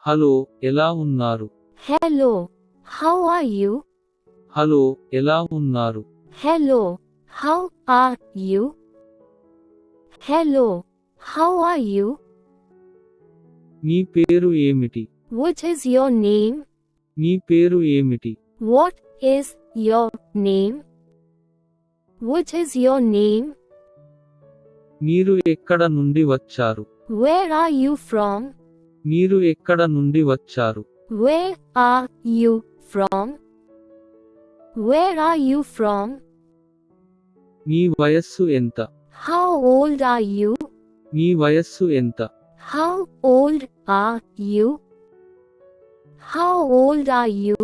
Hello, ఎలా ఉన్నారు? Hello, how are you? Hello, ఎలా ఉన్నారు? Hello, how are you? Hello, how are you? మీ పేరు ఏమిటి? What is your name? మీ పేరు ఏమిటి? What is your name? What is your name? మీరు ఎక్కడ నుండి వచ్చారు? Where are you from? మీరు ఎక్కడ నుండి వచ్చారు? Where are you from? Where are you from? మీ వయస్సు ఎంత? How old are you? మీ వయస్సు ఎంత? How old are you? How old are you?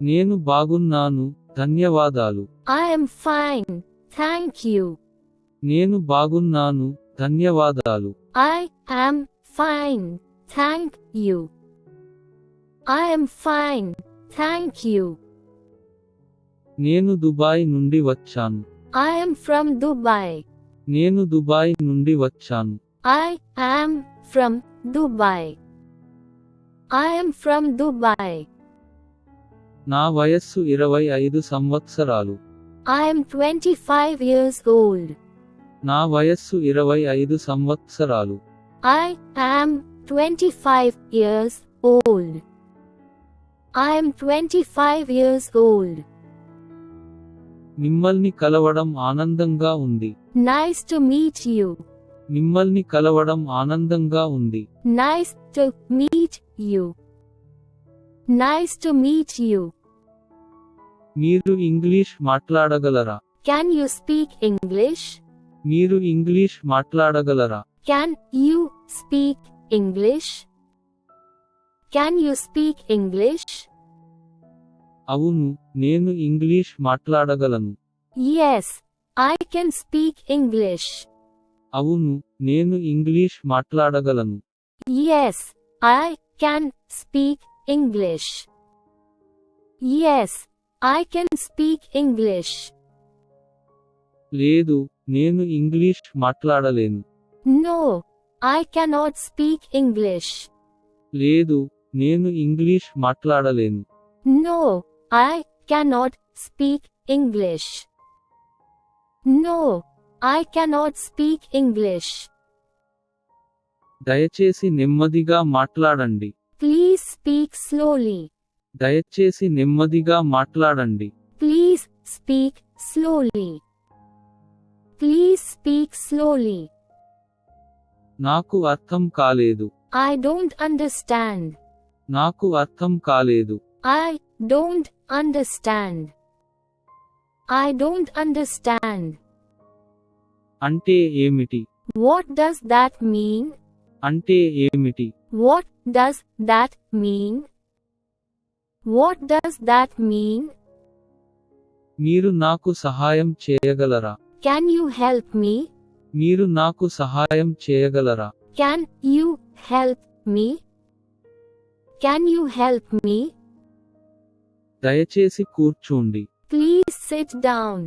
నేను బాగున్నాను, ధన్యవాదాలు. I am fine, thank you. నేను బాగున్నాను, ధన్యవాదాలు. I am fine, thank you. I am fine, thank you. నేను దుబాయ్ నుండి వచ్చాను. I am from Dubai. నేను దుబాయ్ నుండి వచ్చాను. I am from Dubai. I am from Dubai. నా వయస్సు 25 సంవత్సరాలు. I am 25 years old. నా వయస్సు 25 సంవత్సరాలు. I am 25 years old. I am 25 years old. మిమ్మల్ని కలవడం ఆనందంగా ఉంది. Nice to meet you. మిమ్మల్ని కలవడం ఆనందంగా ఉంది. Nice to meet you. Nice to meet you. మీరు ఇంగ్లీష్ మాట్లాడగలరా? Can you speak English? మీరు ఇంగ్లీష్ మాట్లాడగలరా? Can you speak English? Can you speak English? అవును, నేను ఇంగ్లీష్ మాట్లాడగలను. Yes, I can speak English. అవును, నేను ఇంగ్లీష్ మాట్లాడగలను. Yes, I can speak English. Yes, I can speak English. లేదు, నేను ఇంగ్లీష్ మాట్లాడలేను. No, I cannot speak English. లేదు, నేను ఇంగ్లీష్ మాట్లాడలేను. No, I cannot speak English. No, I cannot speak English. దయచేసి నెమ్మదిగా మాట్లాడండి. Please speak slowly. దయచేసి నెమ్మదిగా మాట్లాడండి. Please speak slowly. Please speak slowly. నాకు అర్థం కాలేదు. I don't understand. నాకు అర్థం కాలేదు. I don't understand. I don't understand. అంటే ఏమిటి? What does that mean? అంటే ఏమిటి? What does that mean? What does that mean? మీరు నాకు సహాయం చేయగలరా? Can you help me? మీరు నాకు సహాయం చేయగలరా? Can you help me? Can you help me? దయచేసి కూర్చోండి. Please sit down.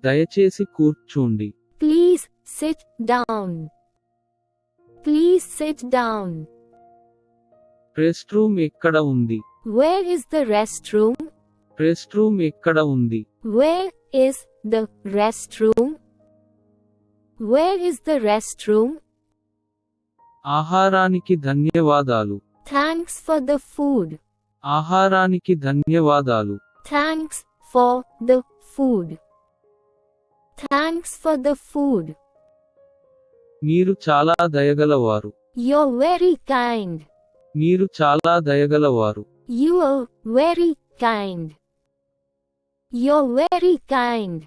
దయచేసి కూర్చోండి. Please sit down. Please sit down. Rest room ఎక్కడ ఉంది? Where is the restroom? Rest room ఎక్కడ ఉంది? Where is the restroom? Where is the restroom? ఆహారానికి ధన్యవాదాలు. Thanks for the food. ఆహారానికి ధన్యవాదాలు. Thanks for the food. Thanks for the food. మీరు చాలా దయగలవారు. You're very kind. మీరు చాలా దయగలవారు. You're very kind. You're very kind.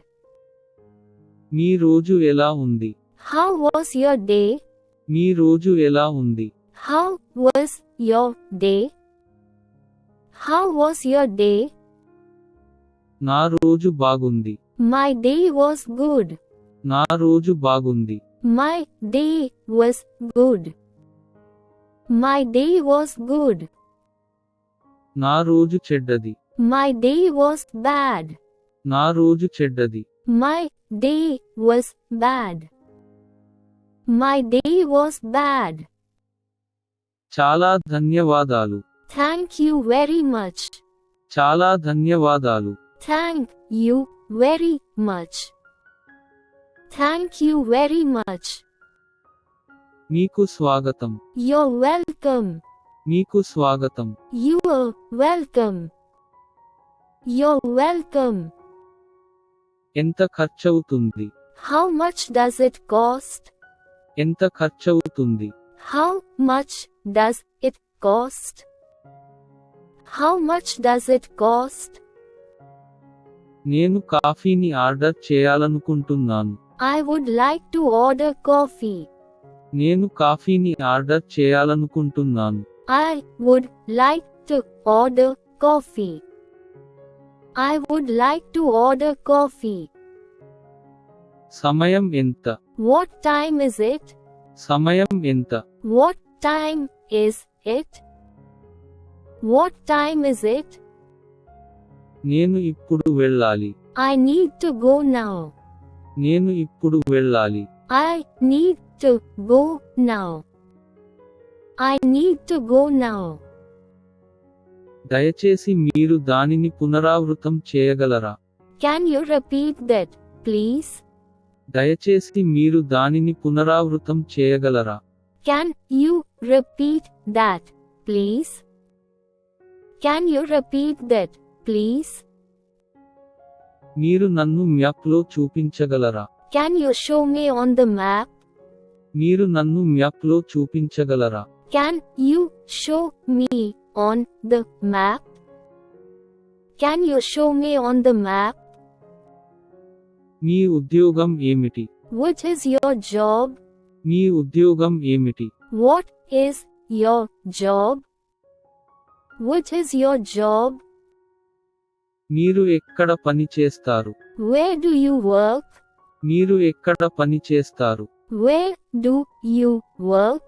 మీ రోజు ఎలా ఉంది? How was your day? మీ రోజు ఎలా ఉంది? How was your day? How was your day? నా రోజు బాగుంది. My day was good. నా రోజు బాగుంది. My day was good. My day was good. నా రోజు చెడ్డది. My day was bad. నా రోజు చెడ్డది. My day was bad. My day was bad. చాలా ధన్యవాదాలు. Thank you very much. చాలా ధన్యవాదాలు. Thank you very much. Thank you very much. మీకు స్వాగతం. You're welcome. మీకు స్వాగతం. You're welcome. You're welcome. ఎంత ఖర్చవుతుంది? How much does it cost? ఎంత ఖర్చవుతుంది? How much does it cost? How much does it cost? నేను కాఫీని ఆర్డర్ చేయాలనుకుంటున్నాను. I would like to order coffee. నేను కాఫీని ఆర్డర్ చేయాలనుకుంటున్నాను. I would like to order coffee. I would like to order coffee. సమయం ఎంత? What time is it? సమయం ఎంత? What time is it? What time is it? నేను ఇప్పుడు వెళ్ళాలి. I need to go now. నేను ఇప్పుడు వెళ్ళాలి. I need to go now. I need to go now. దయచేసి మీరు దానిని పునరావృతం చేయగలరా? Can you repeat that, please? దయచేసి మీరు దానిని పునరావృతం చేయగలరా? Can you repeat that, please? Can you repeat that, please? మీరు నన్ను మ్యాప్లో చూపించగలరా? Can you show me on the map? మీరు నన్ను మ్యాప్లో చూపించగలరా? Can you show me on the map? Can you show me on the map? మీ ఉద్యోగం ఏమిటి? What is your job? మీ ఉద్యోగం ఏమిటి? What is your job? What is your job? మీరు ఎక్కడ పని చేస్తారు? Where do you work? మీరు ఎక్కడ పని చేస్తారు? Where do you work?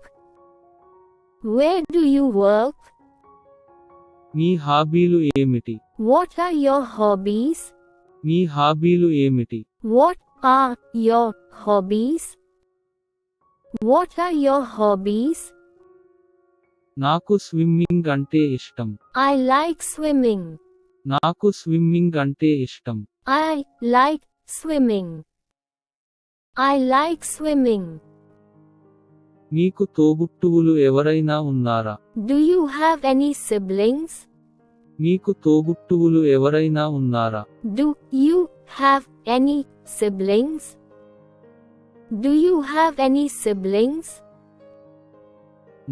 Where do you work? మీ హాబీలు ఏమిటి? What are your hobbies? మీ హాబీలు ఏమిటి? What are your hobbies? What are your hobbies? నాకు స్విమ్మింగ్ అంటే ఇష్టం. I like swimming. నాకు స్విమ్మింగ్ అంటే ఇష్టం. I like swimming. I like swimming. మీకు తోబుట్టువులు ఎవరైనా ఉన్నారా? Do you have any siblings? మీకు తోబుట్టువులు ఎవరైనా ఉన్నారా? Do you have any siblings? Do you have any siblings?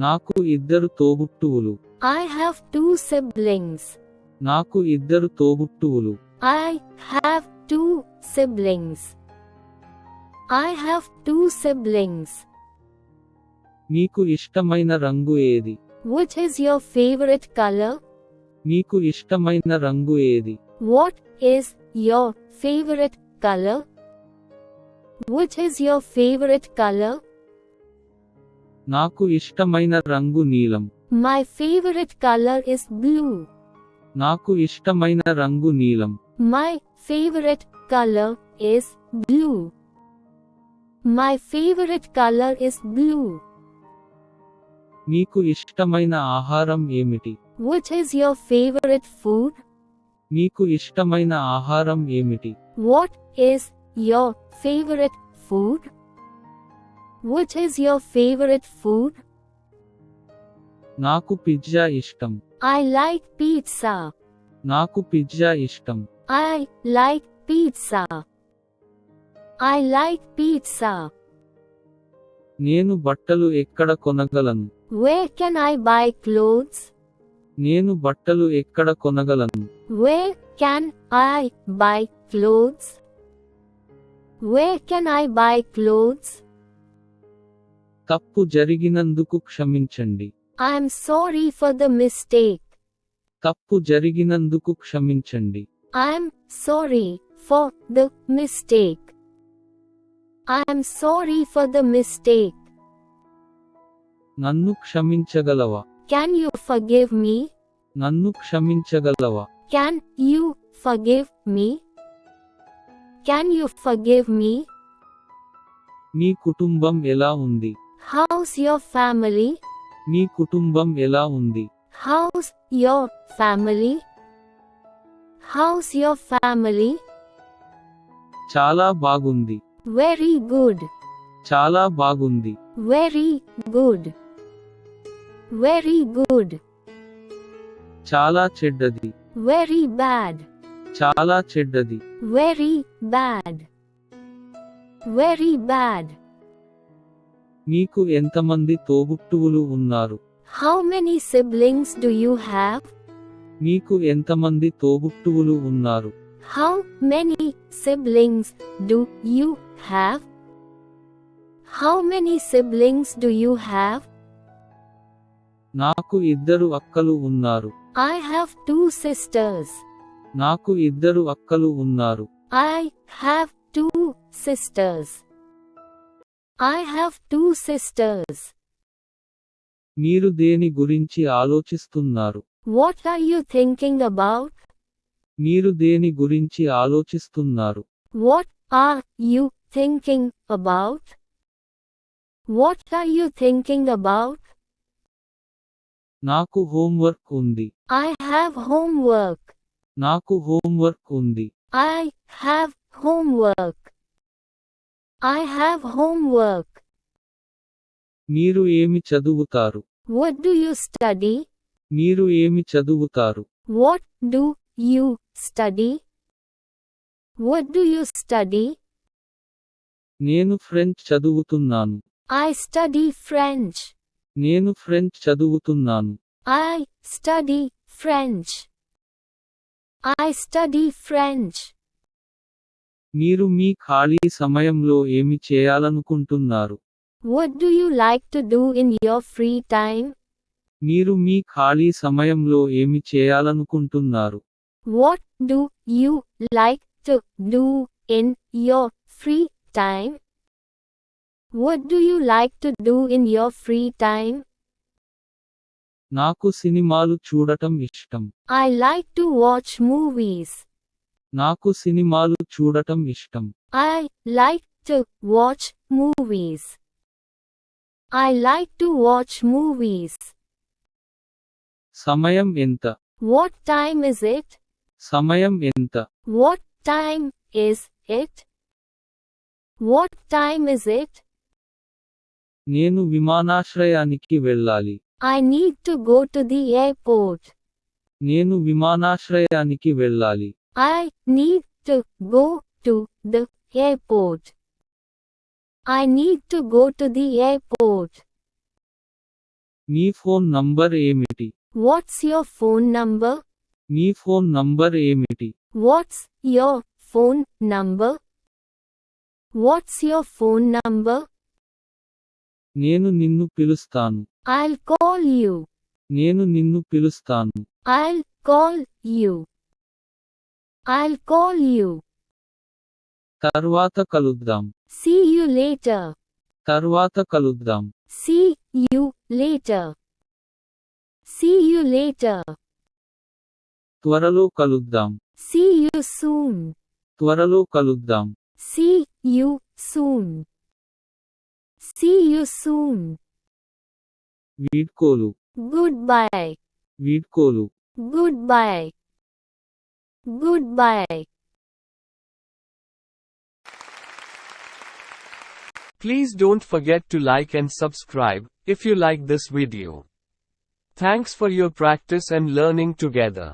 నాకు ఇద్దరు తోబుట్టువులు. I have 2 siblings. నాకు ఇద్దరు తోబుట్టువులు. I have 2 siblings. I have 2 siblings. మీకు ఇష్టమైన రంగు ఏది? Which is your favorite color? మీకు ఇష్టమైన రంగు ఏది? What is your favorite color? Which is your favorite color? నాకు ఇష్టమైన రంగు నీలం. My favorite color is blue. నాకు ఇష్టమైన రంగు నీలం. My favorite color is blue. My favorite color is blue. మీకు ఇష్టమైన ఆహారం ఏమిటి? Which is your favorite food? మీకు ఇష్టమైన ఆహారం ఏమిటి? What is your favorite food? Which is your favorite food? నాకు పిజ్జా ఇష్టం. I like pizza. నాకు పిజ్జా ఇష్టం. I like pizza. I like pizza. నేను బట్టలు ఎక్కడ కొనగలను? Where can I buy clothes? నేను బట్టలు ఎక్కడ కొనగలను? Where can I buy clothes? Where can I buy clothes? తప్పు జరిగినందుకు క్షమించండి. I'm sorry for the mistake. తప్పు జరిగినందుకు క్షమించండి. I'm sorry for the mistake. I'm sorry for the mistake. నన్ను క్షమించగలవా? Can you forgive me? నన్ను క్షమించగలవా? Can you forgive me? Can you forgive me? మీ కుటుంబం ఎలా ఉంది? How's your family? మీ కుటుంబం ఎలా ఉంది? How's your family? How's your family? చాలా బాగుంది. Very good. చాలా బాగుంది. Very good. Very good. చాలా చెడ్డది. Very bad. చాలా చెడ్డది. Very bad. Very bad. మీకు ఎంతమంది తోబుట్టువులు ఉన్నారు? How many siblings do you have? మీకు ఎంతమంది తోబుట్టువులు ఉన్నారు? How many siblings do you have? How many siblings do you have? నాకు ఇద్దరు అక్కలు ఉన్నారు. I have 2 sisters. నాకు ఇద్దరు అక్కలు ఉన్నారు. I have 2 sisters. I have 2 sisters. మీరు దేని గురించి ఆలోచిస్తున్నారు? What are you thinking about? మీరు దేని గురించి ఆలోచిస్తున్నారు? What are you thinking about? What are you thinking about? నాకు హోంవర్క్ ఉంది. I have homework. నాకు హోంవర్క్ ఉంది. I have homework. I have homework. మీరు ఏమి చదువుతారు? What do you study? మీరు ఏమి చదువుతారు? What do you study? What do you study? నేను ఫ్రెంచ్ చదువుతున్నాను. I study French. నేను ఫ్రెంచ్ చదువుతున్నాను. I study French. I study French. మీరు మీ ఖాళీ సమయంలో ఏమి చేయాలనుకుంటున్నారు? What do you like to do in your free time? మీరు మీ ఖాళీ సమయంలో ఏమి చేయాలనుకుంటున్నారు? What do you like to do in your free time? What do you like to do in your free time? నాకు సినిమాలు చూడటం ఇష్టం. I like to watch movies. నాకు సినిమాలు చూడటం ఇష్టం. I like to watch movies. I like to watch movies. సమయం ఎంత? What time is it? సమయం ఎంత? What time is it? What time is it? నేను విమానాశ్రయానికి వెళ్ళాలి. I need to go to the airport. నేను విమానాశ్రయానికి వెళ్ళాలి. I need to go to the airport. I need to go to the airport. Me phone number ఏమిటి? What's your phone number? Me phone number ఏమిటి? What's your phone number? What's your phone number? నేను నిన్ను పిలుస్తాను. I'll call you. నేను నిన్ను పిలుస్తాను. I'll call you. I'll call you. తర్వాత కలుద్దాం. See you later. తర్వాత కలుద్దాం. See you later. See you later. త్వరలో కలుద్దాం. See you soon. త్వరలో కలుద్దాం. See you soon. See you soon. వీడ్కోలు. Goodbye. వీడ్కోలు. Goodbye. Goodbye. Please don't forget to like and subscribe if you like this video. Thanks for your practice and learning together.